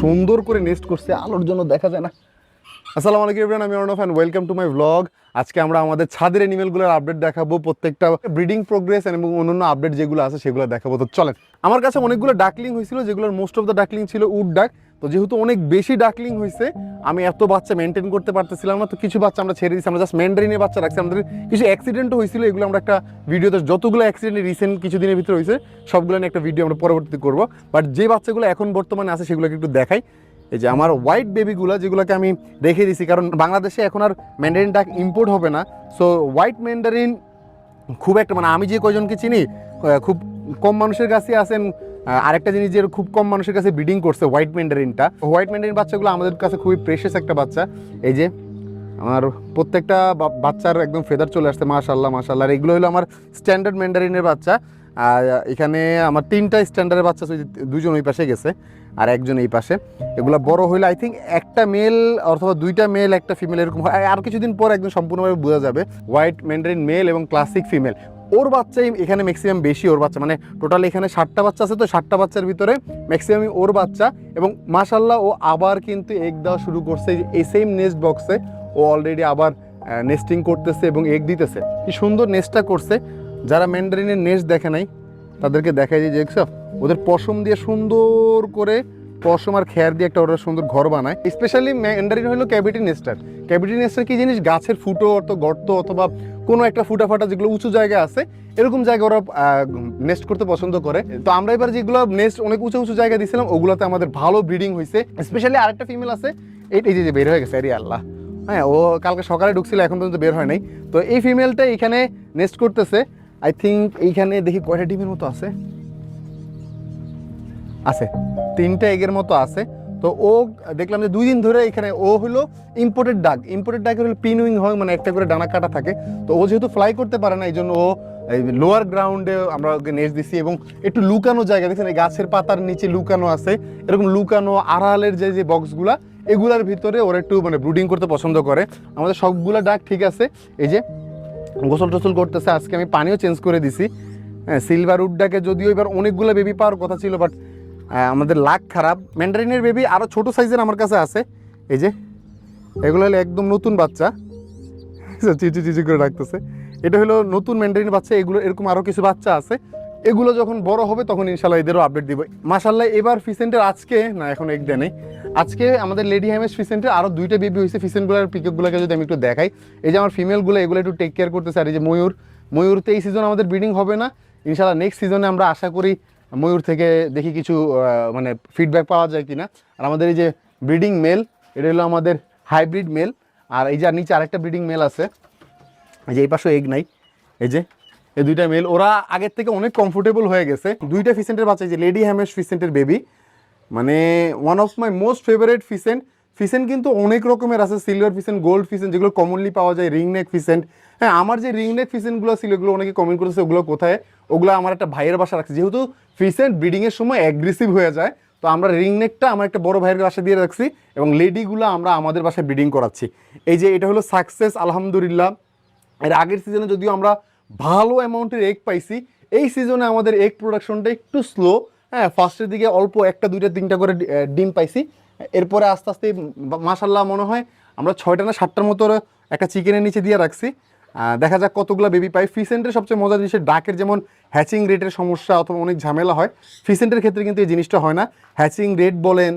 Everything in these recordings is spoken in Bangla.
সুন্দর করে নেস্ট করছে, আলোর জন্য দেখা যায় না। আসসালামু আলাইকুম এভরিওয়ান, আমি Arnab and welcome to my blog. আজকে আমরা আমাদের ছাদের অ্যানিমেলগুলোর আপডেট দেখাবো, প্রত্যেকটা ব্রিডিং প্রোগ্রেস এবং অন্যান্য আপডেট যেগুলো আছে সেগুলো দেখাবো। তো চলেন, আমার কাছে অনেকগুলো ডাকলিং হয়েছিল, যেগুলোর মোস্ট অফ দ্য ডাকলিং ছিল উড ডাক। তো যেহেতু অনেক বেশি ডাকলিং হয়েছে, আমি এত বাচ্চা মেনটেন করতে পারতেছিলাম না, তো কিছু বাচ্চা আমরা ছেড়ে দিচ্ছি। আমরা জাস্ট ম্যান্ডারিনের বাচ্চা রাখছি। আমাদের কিছু অ্যাক্সিডেন্টও হয়েছিল, এগুলো আমরা একটা ভিডিওতে, যতগুলো অ্যাক্সিডেন্ট রিসেন্ট কিছুদিনের ভিতরে হয়েছে সবগুলো নিয়ে একটা ভিডিও আমরা পরবর্তীতে করবো। বাট যে বাচ্চাগুলো এখন বর্তমানে আছে সেগুলোকে একটু দেখাই। এই যে আমার হোয়াইট বেবিগুলো, যেগুলোকে আমি রেখে দিছি, কারণ বাংলাদেশে এখন আর ম্যান্ডারিন ডাক ইম্পোর্ট হবে না। সো হোয়াইট ম্যান্ডারিন খুব একটা, মানে আমি যে কয়জনকে চিনি খুব কম মানুষের কাছে আছেন। আরেকটা জিনিস যে খুব কম মানুষের কাছে ব্রিডিং করছে হোয়াইট ম্যান্ডারিনটা। হোয়াইট ম্যান্ডারিন বাচ্চাগুলো আমাদের কাছে খুবই প্রেশাস একটা বাচ্চা। এই যে আমার প্রত্যেকটা বাচ্চার একদম ফেদার চলে আসছে, মাশাল্লাহ মাশাল্লাহ। এগুলো হলো আমার স্ট্যান্ডার্ড ম্যান্ডারিনের বাচ্চা। আর এখানে আমার 3টা স্ট্যান্ডার্ডের বাচ্চা, 2জন ওই পাশে গেছে আর একজন এই পাশে। এগুলো বড় হইলে আই থিঙ্ক একটা মেল অথবা 2টা মেল একটা ফিমেল এরকম হয়। আর কিছুদিন পর একদম সম্পূর্ণভাবে বোঝা যাবে হোয়াইট ম্যান্ডারিন মেল এবং ক্লাসিক ফিমেল। ওর বাচ্চাই এখানে ম্যাক্সিমাম বেশি, ওর বাচ্চা মানে টোটাল এখানে 60টা বাচ্চা আছে, তো 60টা বাচ্চার ভিতরে ম্যাক্সিমামই ওর বাচ্চা। এবং মাশাল্লাহ ও আবার কিন্তু এগ দেওয়া শুরু করছে এই সেম নেস্ট বক্সে। ও অলরেডি আবার নেস্টিং করতেছে এবং এগ দিতেছে। কি সুন্দর নেস্টটা করছে। যারা ম্যান্ডারিনের নেস্ট দেখে নাই তাদেরকে দেখাই যে দেখছো, ওদের পশম দিয়ে সুন্দর করে, পশম আর খেয়ার দিয়ে একটা ওরা সুন্দর ঘর বানায়। স্পেশালি ম্যান্ডারিন হলো ক্যাভিটি নেস্টার। ক্যাভিটি নেস্টার কি জিনিস? গাছের ফুটো অথবা গর্ত অথবা কোনো একটা ফুটা ফাটা যেগুলো উঁচু জায়গা আছে, এরকম জায়গায় ওরা নেস্ট করতে পছন্দ করে। তো আমরা এবার যেগুলো নেস্ট অনেক উঁচু উঁচু জায়গায় দিয়েছিলাম, ওগুলোতে আমাদের ভালো ব্রিডিং হয়েছে। স্পেশালি আরেকটা ফিমেল আছে, এই যে বের হয়ে গেছে, আরে আল্লাহ। হ্যাঁ, ও কালকে সকালে ঢুকছিল, এখন পর্যন্ত বের হয় নাই। তো এই ফিমেলটা এখানে নেস্ট করতেছে। আই থিঙ্ক এইখানে দেখি কয়টা ডিমের মতো আছে, 3টা এগের মতো আছে। তো ও দেখলাম যে 2 দিন ধরে এখানে, ও হলো ইম্পোর্টেড ডাক। ইম্পোর্টেড ডাকের হলো পিনউইং হয়, মানে একটা করে ডানা কাটা থাকে। তো ও যেহেতু ফ্লাই করতে পারে না, এই জন্য ও লোয়ার গ্রাউন্ডে আমরা ওকে নেস্ট দিছি। এবং একটু লুকানো জায়গা, দেখছেন এই গাছের পাতার নিচে লুকানো আছে, এরকম লুকানো আড়ালের যে বক্সগুলা, এগুলার ভিতরে ওরা একটু মানে ব্রুডিং করতে পছন্দ করে। আমাদের সবগুলা ডাক ঠিক আছে। এই যে গোসল টোসল করতেছে, আজকে আমি পানিও চেঞ্জ করে দিছি। হ্যাঁ, সিলভার উড ডাকে যদিও এবার অনেকগুলো বেবি পাওয়ার কথা ছিল, বাট আমাদের লাক খারাপ। ম্যান্ডারিনের বেবি আরও ছোটো সাইজের আমার কাছে আছে। এই যে এগুলো হলো একদম নতুন বাচ্চা, চিচি চিচি করে রাখতেছে। এটা হলো নতুন ম্যান্ডারিন বাচ্চা। এগুলো এরকম আরও কিছু বাচ্চা আছে, এগুলো যখন বড় হবে তখন ইনশাল্লাহ এদেরও আপডেট দিব। মাশাল্লাহ এবার ফিসেন্টের আজকে না, এখন এক দেয় নেই, আজকে আমাদের লেডি হ্যামেস ফিসেন্টের আরও 2টা বেবি হয়েছে। ফিসেন্টগুলোর পিকগুলোকে যদি আমি একটু দেখাই, এই যে আমার ফিমেলগুলো, এগুলো একটু টেক কেয়ার করতেছে। আর এই যে ময়ূরতে এই সিজন আমাদের ব্রিডিং হবে না, ইনশাল্লাহ নেক্সট সিজনে আমরা আশা করি ময়ূর থেকে দেখি কিছু মানে ফিডব্যাক পাওয়া যায় কিনা। আর আমাদের এই যে ব্রিডিং মেল, এটা হলো আমাদের হাইব্রিড মেল। আর এই যে নিচে আরেকটা ব্রিডিং মেল আছে, এই যে এই পাশেও এগ নাই। এই যে এই 2টা মেল, ওরা আগের থেকে অনেক কমফোর্টেবল হয়ে গেছে। 2টা ফিসেন্টের বাচ্চা, এই যে লেডি হ্যামেস ফিসেন্টের বেবি, মানে one of my most favourite ফিসেন্ট। ফিসেন্ট কিন্তু অনেক রকমের আছে, সিলভার ফিসেন্ট, গোল্ড ফিসেন্ট, যেগুলো কমনলি পাওয়া যায়, রিং নেক ফিসেন্ট। হ্যাঁ, আমার যে রিং নেক ফিসেন্টগুলো ছিল, এগুলো অনেকে কমেন্ট করেছে ওগুলো কোথায়। ওগুলো আমার একটা ভাইয়ের বাসা রাখছি, যেহেতু ফিসেন্ট ব্রিডিংয়ের সময় অ্যাগ্রেসিভ হয়ে যায়, তো আমরা রিং নেকটা আমার একটা বড় ভাইয়ের বাসা দিয়ে রাখছি, এবং লেডিগুলো আমরা আমাদের বাসায় ব্রিডিং করাচ্ছি। এই যে এটা হলো সাকসেস আলহামদুলিল্লাহ। এর আগের সিজনে যদিও আমরা ভালো অ্যামাউন্টের এগ পাইছি, এই সিজনে আমাদের এগ প্রোডাকশনটা একটু স্লো। হ্যাঁ, ফার্স্টের দিকে অল্প 1টা 2টা 3টা করে ডিম পাইছি। এরপরে আস্তে আস্তে মাশাল্লাহ মনে হয় আমরা 6টা না 7টার মতো একটা চিকেনের নিচে দিয়ে রাখছি। দেখা যাক কতগুলো বেবি পাই। ফিসেন্টের সবচেয়ে মজার জিনিস, ডাকের যেমন হ্যাচিং রেটের সমস্যা অথবা অনেক ঝামেলা হয়, ফিসেন্টের ক্ষেত্রে কিন্তু এই জিনিসটা হয় না। হ্যাচিং রেট বলেন,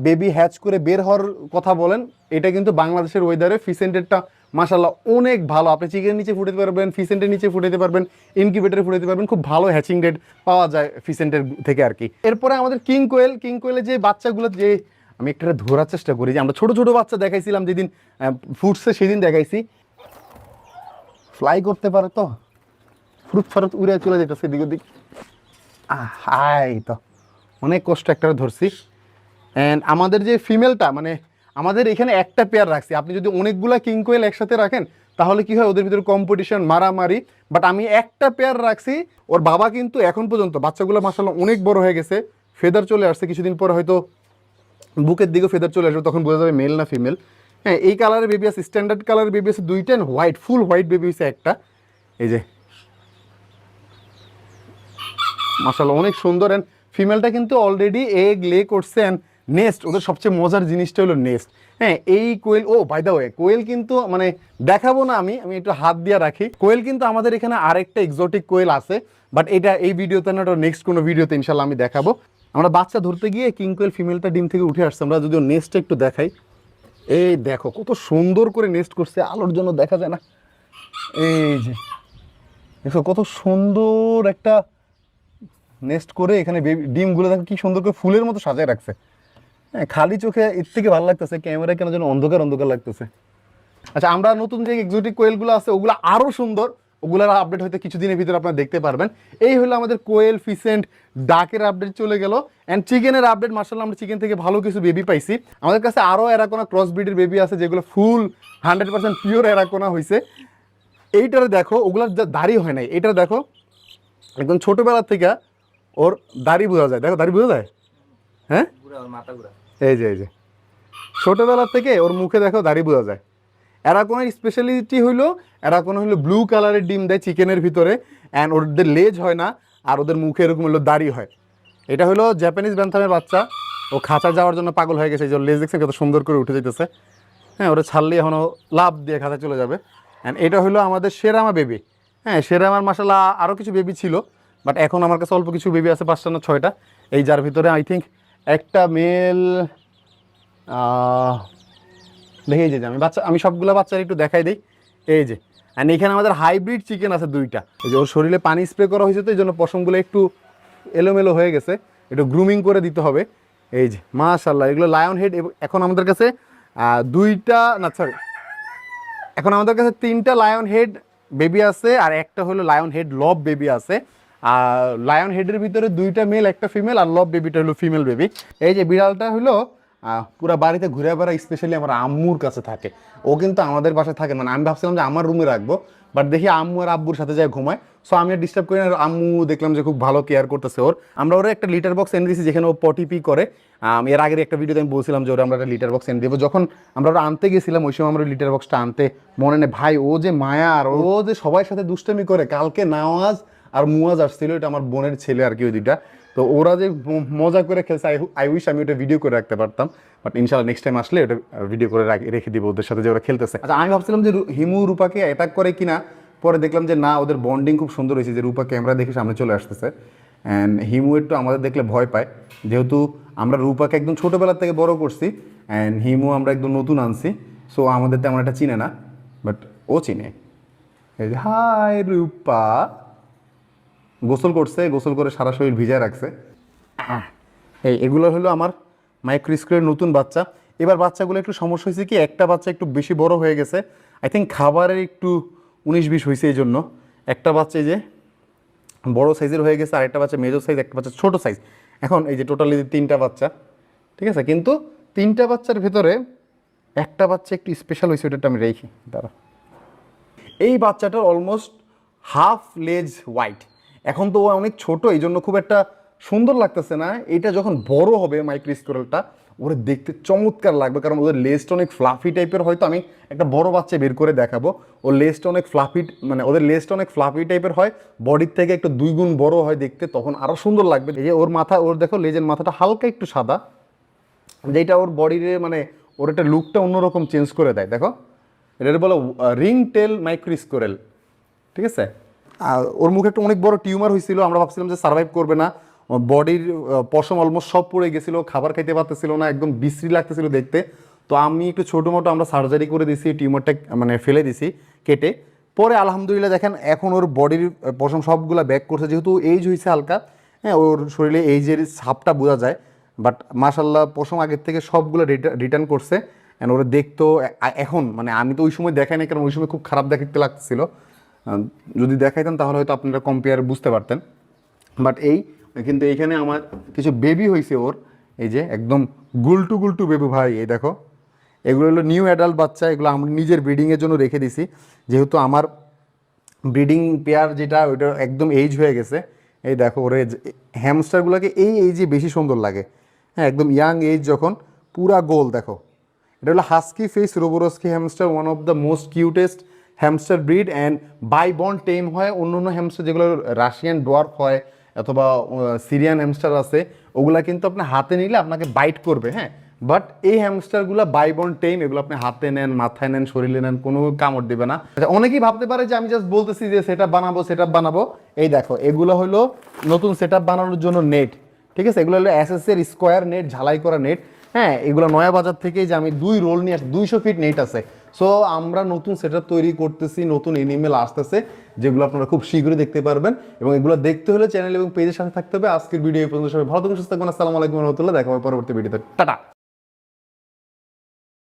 বেবি হ্যাচ করে বের হওয়ার কথা বলেন, এটা কিন্তু বাংলাদেশের ওয়েদারে ফিসেন্টেরটা মাশাল্লাহ অনেক ভালো। আপনি চিকেনের নিচে ফুটাতে পারবেন, ফিসেন্টের নিচে ফুটাতে পারবেন, ইনকিউবেটরে ফুটাতে পারবেন, খুব ভালো হ্যাচিং রেট পাওয়া যায় ফিসেন্টের থেকে আর কি। এরপরে আমাদের কিং কোয়েলের যে বাচ্চাগুলো, যে আমি একটা ধরার চেষ্টা করি, যে আমরা ছোটো ছোটো বাচ্চা দেখাইছিলাম যেদিন ফুটসে, সেদিন দেখাইছি, ফ্লাই করতে পারে তো ফ্রুট ফারুট উড়ে চলে যেতেছে এদিক ওদিক। হাই, তো অনেক কষ্ট একটা ধরছি। অ্যান্ড আমাদের যে ফিমেলটা, মানে আমাদের এখানে একটা পেয়ার রাখছি। আপনি যদি অনেকগুলা কিং কোয়েল একসাথে রাখেন তাহলে কি হয়, ওদের ভিতরে কম্পিটিশন, মারামারি। বাট আমি একটা পেয়ার রাখছি। ওর বাবা কিন্তু এখন পর্যন্ত বাচ্চাগুলো মাশাআল্লাহ অনেক বড় হয়ে গেছে, ফেদার চলে আসছে, কিছুদিন পরে হয়তো বুকের দিকেও ফেদার চলে আসবে, তখন বোঝা যাবে মেল না ফিমেল। হ্যাঁ, এই কালারের বেবি আছে, স্ট্যান্ডার্ড কালারের বেবি আছে 2টা, হোয়াইট ফুল হোয়াইট বেবি হয়েছে একটা। এই যে মাশাআল্লাহ অনেক সুন্দর। অ্যান্ড ফিমেলটা কিন্তু অলরেডি এগ লে করছে, অ্যান্ড নেস্ট, ওদের সবচেয়ে মজার জিনিসটা হলো নেস্ট। হ্যাঁ, এই কোয়েল, ও বাই দ্য ওয়ে, কোয়েল কিন্তু মানে দেখাবো না, আমি একটু হাত দিয়ে রাখি। কোয়েল কিন্তু আমাদের এখানে আরেকটা এক্সোটিক কোয়েল আছে, বাট এটা এই ভিডিওতে না, ওটা নেক্সট কোনো ভিডিওতে ইনশাল্লাহ আমি দেখাবো। আমরা বাচ্চা ধরতে গিয়ে কিং কোয়েল ফিমেলটা ডিম থেকে উঠে আসছে, আমরা যদিও নেস্টটা একটু দেখাই। এই দেখো কত সুন্দর করে নেস্ট করছে, আলোর জন্য দেখা যায় না। এই যে দেখো কত সুন্দর একটা নেস্ট করে, এখানে ডিমগুলো দেখো কি সুন্দর করে ফুলের মতো সাজায় রাখছে। হ্যাঁ, খালি চোখে এর থেকে ভালো লাগতেছে, ক্যামেরায় কেন যেন অন্ধকার অন্ধকার লাগতেছে। আচ্ছা, আমরা নতুন যে এক্সোটিক কোয়েলগুলো আছে ওগুলো আরও সুন্দর, ওগুলোর আপডেট হয়তো কিছুদিনের ভিতরে আপনারা দেখতে পারবেন। এই হলো আমাদের কোয়েল, ফিসেন্ট, ডাকের আপডেট চলে গেল। অ্যান্ড চিকেনের আপডেট, মার্শাল্লাহ আমরা চিকেন থেকে ভালো কিছু বেবি পাইছি। আমাদের কাছে আরও এরাকোনা ক্রস ব্রিডের বেবি আছে যেগুলো ফুল 100% পিওর এরাকোনা হয়েছে। এইটারে দেখো, ওগুলার দাড়ি হয় নাই, এইটা দেখো একদম ছোটোবেলা থেকে ওর দাড়ি বোঝা যায়, দেখো দাড়ি বোঝা যায়। হ্যাঁ, এই যে ছোটোবেলা থেকে ওর মুখে দেখো দাড়ি বোঝা যায়। এরাকোনার স্পেশালিটি হইলো, এরাকোনা হলো ব্লু কালারের ডিম দেয় চিকেনের ভিতরে, অ্যান্ড ওদের লেজ হয় না, আর ওদের মুখে এরকম হলো দাড়ি হয়। এটা হলো জাপানিজ ব্যান্থামের বাচ্চা, ও খাঁচা যাওয়ার জন্য পাগল হয়ে গেছে, এই যে লেজ দেখছেন কত সুন্দর করে উঠে যেতেছে। হ্যাঁ, ওরা ছাড়লে এখনও লাভ দিয়ে খাঁচা চলে যাবে। অ্যান্ড এটা হলো আমাদের শেরামা বেবি। হ্যাঁ, শেরামার মাশাআল্লাহ আরও কিছু বেবি ছিল, বাট এখন আমার কাছে অল্প কিছু বেবি আছে, 5টা না 6টা। এই যার ভিতরে আই থিঙ্ক একটা মেল, দেখেই যে আমি সবগুলো বাচ্চার একটু দেখাই দিই। এই যে, অ্যান্ড এখানে আমাদের হাইব্রিড চিকেন আছে 2টা। এই যে ওর শরীরে পানি স্প্রে করা হয়েছে, তো এই জন্য পশমগুলো একটু এলোমেলো হয়ে গেছে, একটু গ্রুমিং করে দিতে হবে। এই যে মাশাআল্লাহ, এগুলো লায়ন হেড। এখন আমাদের কাছে 2টা না, সরি, এখন আমাদের কাছে 3টা লায়ন হেড বেবি আছে, আর একটা হলো লায়ন হেড লব বেবি আছে। আর লায়ন হেডের ভিতরে 2টা মেল, একটা ফিমেল, আর লব বেবিটা হলো ফিমেল বেবি। এই যে বিড়ালটা হলো পুরা বাড়িতে ঘুরে বেড়ায়, স্পেশালি আমার আম্মুর কাছে থাকে। ও কিন্তু আমাদের বাসায় থাকে, মানে আমি ভাবছিলাম যে আমার রুমে রাখবো, বাট দেখি আম্মু আর আব্বুর সাথে যায় ঘুমায়। সো আমি আর ডিস্টার্ব করি না, আম্মু দেখলাম যে খুব ভালো কেয়ার করতেছে ওর। আমরা ওরা একটা লিটার বক্স এনে দিয়েছি যেখানে ও পটি পি করে। এর আগের একটা ভিডিওতে আমি বলছিলাম যে ওরা আমরা একটা লিটার বক্স এনে দেবো। যখন আমরা ওরা আনতে গেছিলাম ওই সময় আমরা লিটার বক্সটা আনতে মনে নেই ভাই, ও যে মায়া, আর ও যে সবার সাথে দুষ্টামি করে। কালকে নওয়াজ আর মুয়াজ আসছিল, এটা আমার বোনের ছেলে আর কি, ওই 2টা। তো ওরা যে মজা করে খেলছে, আই উইশ আমি ওটা ভিডিও করে রাখতে পারতাম, বাট ইনশাল্লাহ নেক্সট টাইম আসলে ওটা ভিডিও করে রেখে দিব ওদের সাথে যে ওরা খেলতেছে। আচ্ছা, আমি ভাবছিলাম যে হিমু রূপাকে অ্যাটাক করে কিনা, পরে দেখলাম যে না, ওদের বন্ডিং খুব সুন্দর হয়েছে, যে রূপা ক্যামেরা দেখে সামনে চলে আসতেছে। অ্যান্ড হিমু একটু আমাদের দেখলে ভয় পায়, যেহেতু আমরা রূপাকে একদম ছোটোবেলার থেকে বড় করছি, অ্যান্ড হিমু আমরা একদম নতুন আনছি, সো আমাদের তেমন একটা চিনে না, বাট ও চিনে। এই যে হাই রূপা, গোসল করছে, গোসল করে সারা শরীর ভিজায় রাখছে। এগুলো হলো আমার মাইক্রোস্কোপের নতুন বাচ্চা। এবার বাচ্চাগুলো একটু সমস্যা হয়েছে কি, একটা বাচ্চা একটু বেশি বড় হয়ে গেছে, আই থিঙ্ক খাবারের একটু 19-20 হয়েছে, এই জন্য একটা বাচ্চা এই যে বড় সাইজের হয়ে গেছে, আরেকটা বাচ্চা মেজর সাইজ, একটা বাচ্চা ছোটো সাইজ। এখন এই যে টোটালি 3টা বাচ্চা, ঠিক আছে, কিন্তু 3টা বাচ্চার ভেতরে একটা বাচ্চা একটু স্পেশাল হয়েছে, ওটা আমি রেখি দাঁড়া। এই বাচ্চাটার অলমোস্ট হাফ লেজ হোয়াইট। এখন তো ও অনেক ছোট, এই জন্য খুব একটা সুন্দর লাগতেছে না। এটা যখন বড় হবে মাইক্রোস্কোরেলটা, ওরা দেখতে চমৎকার লাগবে, কারণ ওদের লেজটা অনেক ফ্লাফি টাইপের। হয়তো আমি একটা বড় বাচ্চা বের করে দেখাবো, ওর লেজটা অনেক ফ্লাফি, মানে ওদের লেজটা অনেক ফ্লাফি টাইপের হয়, বডির থেকে একটু 2 গুণ বড় হয় দেখতে, তখন আরও সুন্দর লাগবে। এই যে ওর মাথা, ওর দেখো লেজের মাথাটা হালকা একটু সাদা, যেটা ওর বডিরে মানে ওর একটা লুকটা অন্যরকম চেঞ্জ করে দেয়। দেখো, এটা বলো রিং টেল মাইক্রোস্কোরেল, ঠিক আছে। আর ওর মুখে একটা অনেক বড় টিউমার হয়েছিল, আমরা ভাবছিলাম যে সার্ভাইভ করবে না, বডির পশম অলমোস্ট সব পড়ে গেছিলো, খাবার খাইতে পারতেছিল না, একদম বিশ্রী লাগতেছিল দেখতে। তো আমি একটু ছোটো মোটো আমরা সার্জারি করে দিছি, টিউমারটা মানে ফেলে দিছি কেটে। পরে আলহামদুলিল্লাহ দেখেন এখন ওর বডির পশম সবগুলো ব্যাক করছে, যেহেতু এইজ হয়েছে হালকা। হ্যাঁ, ওর শরীরে এইজের ছাপটা বোঝা যায়, বাট মাশাল্লাহ পশম আগের থেকে সবগুলো রিটার্ন করছে। অ্যান্ড ওরা দেখতো এখন, মানে আমি তো ওই সময় দেখাই না, কারণ ওই সময় খুব খারাপ দেখতে লাগতেছিল। যদি দেখাইতাম তাহলে হয়তো আপনারা কম্পেয়ার বুঝতে পারতেন। বাট কিন্তু এইখানে আমার কিছু বেবি হয়েছে ওর, এই যে একদম গুলটু গুলটু বেবি ভাই। এই দেখো, এগুলো হলো নিউ অ্যাডাল্ট বাচ্চা, এগুলো আমি নিজের ব্রিডিংয়ের জন্য রেখে দিছি, যেহেতু আমার ব্রিডিং পেয়ার যেটা ওইটা একদম এইজ হয়ে গেছে। এই দেখো, ওরে হ্যামস্টারগুলোকে এই এইজে বেশি সুন্দর লাগে। হ্যাঁ, একদম ইয়াং এইজ যখন, পুরা গোল দেখো। এটা হলো husky face Roborovski hamster, one of the most cutest hamster breed, and by bond tame হয়। অন্য অন্য হ্যামস্টার যেগুলো রাশিয়ান ডোয়ার্ফ হয় অথবা সিরিয়ান হ্যামস্টার আছে, ওগুলা কিন্তু আপনি হাতে নিলে আপনাকে বাইট করবে, হ্যাঁ। বাট এই হ্যামস্টারগুলো বাইবন টেম, এগুলো আপনি হাতে নেন, মাথায় নেন, শরীরে নেন, কোনো কামড় দিবে না। আচ্ছা, অনেকেই ভাবতে পারে যে আমি জাস্ট বলতেছি যে সেটআপ বানাবো। এই দেখো, এগুলো হলো নতুন সেটআপ বানানোর জন্য নেট, ঠিক আছে। এগুলো হলো এসএস এর স্কোয়ার নেট, ঝালাই করা নেট, হ্যাঁ। এগুলো নয়া বাজার থেকে যে আমি 2 রোল নিয়ে 200 ফিট নেট আছে। সো আমরা নতুন সেটআপ তৈরি করতেছি, নতুন এনিমেল আসতেছে, যেগুলো আপনারা খুব শীঘ্রই দেখতে পারবেন। এবং এগুলো দেখতে হলে চ্যানেল এবং পেজের সাথে থাকতে হবে। আজকের ভিডিও এই পর্যন্ত, সবাই ভালো থাকুন, সুস্থ থাকুন। আসসালামু আলাইকুম ওয়া রাহমাতুল্লাহ। দেখা হবে পরবর্তী ভিডিওতে। টাটা।